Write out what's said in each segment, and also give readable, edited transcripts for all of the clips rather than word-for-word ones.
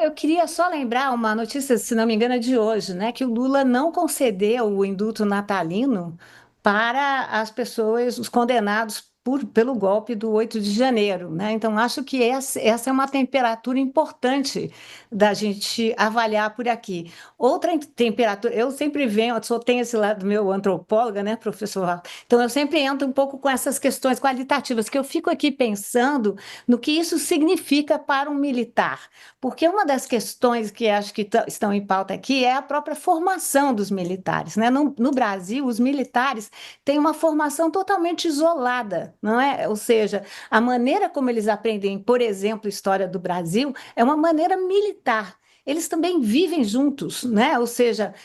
eu queria só lembrar uma notícia, se não me engano, é de hoje, né? Que o Lula não concedeu o indulto natalino para as pessoas, os condenados pelo golpe do 8 de janeiro, né? Então, acho que essa é uma temperatura importante da gente avaliar por aqui. Outra temperatura, eu sempre venho, eu só tenho esse lado meu antropóloga, né, professor? Então, eu sempre entro um pouco com essas questões qualitativas, que eu fico aqui pensando no que isso significa para um militar. Porque uma das questões que acho que estão em pauta aqui é a própria formação dos militares, né? No Brasil, os militares têm uma formação totalmente isolada, não é? Ou seja, a maneira como eles aprendem, por exemplo, história do Brasil, é uma maneira militar. Eles também vivem juntos, né? Ou seja,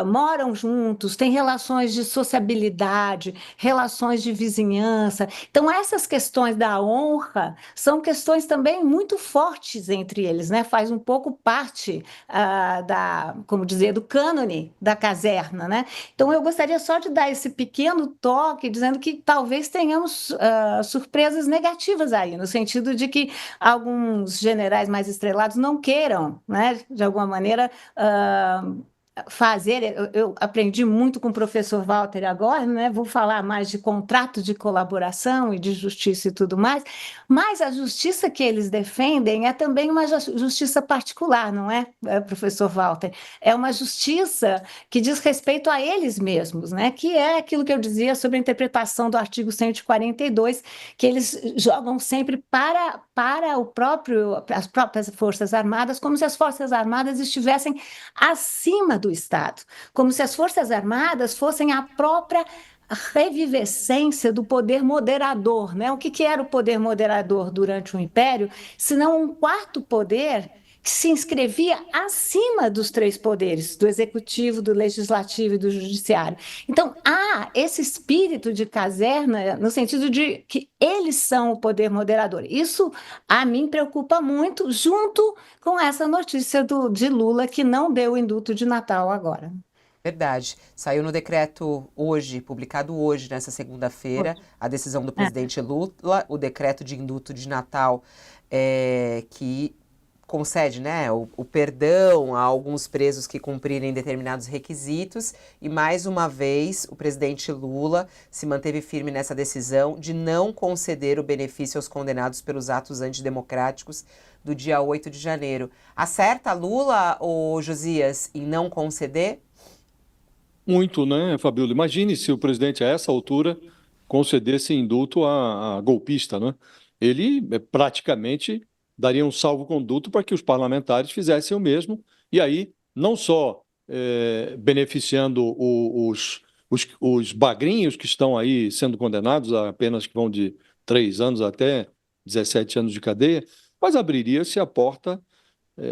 moram juntos, têm relações de sociabilidade, relações de vizinhança. Então, essas questões da honra são questões também muito fortes entre eles, né? Faz um pouco parte como dizer, do cânone da caserna, né? Então, eu gostaria só de dar esse pequeno toque, dizendo que talvez tenhamos surpresas negativas aí, no sentido de que alguns generais mais estrelados não queiram, né, de alguma maneira, fazer. Eu aprendi muito com o professor Walter agora, né? Vou falar mais de contrato de colaboração e de justiça e tudo mais, mas a justiça que eles defendem é também uma justiça particular, não é, professor Walter? É uma justiça que diz respeito a eles mesmos, né? Que é aquilo que eu dizia sobre a interpretação do artigo 142, que eles jogam sempre para as próprias Forças Armadas, como se as Forças Armadas estivessem acima do Estado, como se as Forças Armadas fossem a própria revivescência do poder moderador, né? O que era o poder moderador durante o Império, senão um quarto poder que se inscrevia acima dos três poderes, do executivo, do legislativo e do judiciário. Então, há esse espírito de caserna no sentido de que eles são o poder moderador. Isso a mim preocupa muito, junto com essa notícia de Lula, que não deu o indulto de Natal agora. Verdade. Saiu no decreto hoje, publicado hoje, nessa segunda-feira, a decisão do É, presidente Lula, o decreto de indulto de Natal, que concede, né, o perdão a alguns presos que cumprirem determinados requisitos. E, mais uma vez, o presidente Lula se manteve firme nessa decisão de não conceder o benefício aos condenados pelos atos antidemocráticos do dia 8 de janeiro. Acerta Lula, ou Josias, em não conceder? Muito, né, Fabíola? Imagine se o presidente, a essa altura, concedesse indulto a golpista, né? Ele praticamente daria um salvo-conduto para que os parlamentares fizessem o mesmo, e aí, não só beneficiando os bagrinhos que estão aí sendo condenados a penas que vão de 3 anos até 17 anos de cadeia, mas abriria-se a porta,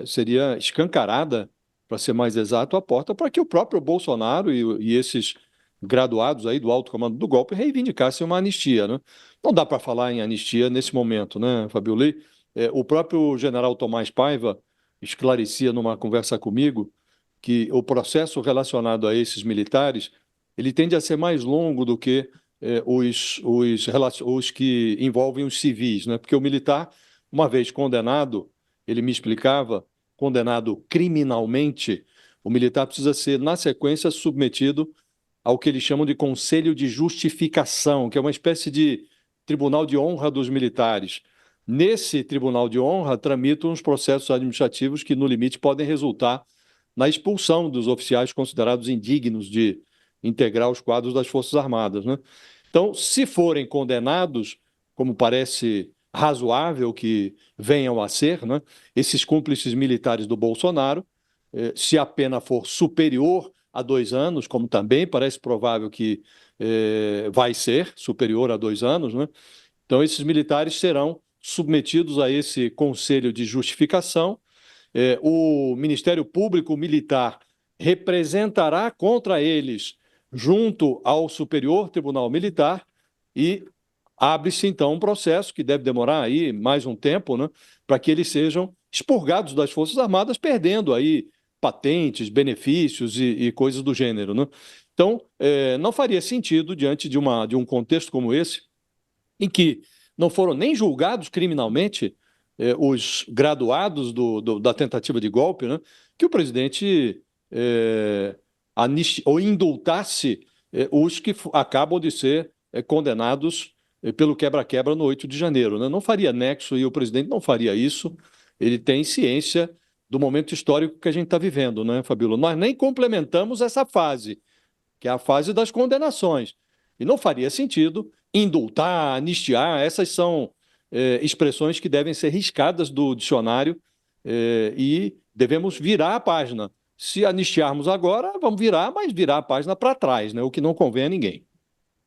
seria escancarada, para ser mais exato, a porta para que o próprio Bolsonaro e esses graduados aí do alto comando do golpe reivindicassem uma anistia, né? Não dá para falar em anistia nesse momento, né, Fabio? O próprio general Tomás Paiva esclarecia numa conversa comigo que o processo relacionado a esses militares ele tende a ser mais longo do que os que envolvem os civis, né? Porque o militar, uma vez condenado, ele me explicava, condenado criminalmente, o militar precisa ser, na sequência, submetido ao que eles chamam de Conselho de Justificação, que é uma espécie de tribunal de honra dos militares. Nesse tribunal de honra, tramitam os processos administrativos que, no limite, podem resultar na expulsão dos oficiais considerados indignos de integrar os quadros das Forças Armadas, né? Então, se forem condenados, como parece razoável que venham a ser, né, esses cúmplices militares do Bolsonaro, se a pena for superior a 2 anos, como também parece provável que vai ser superior a 2 anos, né? Então, esses militares serão submetidos a esse conselho de justificação. O Ministério Público Militar representará contra eles junto ao Superior Tribunal Militar e abre-se então um processo que deve demorar aí mais um tempo, né, para que eles sejam expurgados das Forças Armadas, perdendo aí patentes, benefícios e coisas do gênero, né? Então, não faria sentido, diante de um contexto como esse, em que não foram nem julgados criminalmente, os graduados da tentativa de golpe, né, que o presidente ou indultasse os que acabam de ser condenados pelo quebra-quebra no 8 de janeiro. Né? Não faria nexo e o presidente não faria isso. Ele tem ciência do momento histórico que a gente está vivendo, né, Fabíola? Nós nem complementamos essa fase, que é a fase das condenações. E não faria sentido indultar, anistiar, essas são expressões que devem ser riscadas do dicionário e devemos virar a página. Se anistiarmos agora, vamos virar, mas virar a página para trás, né? O que não convém a ninguém.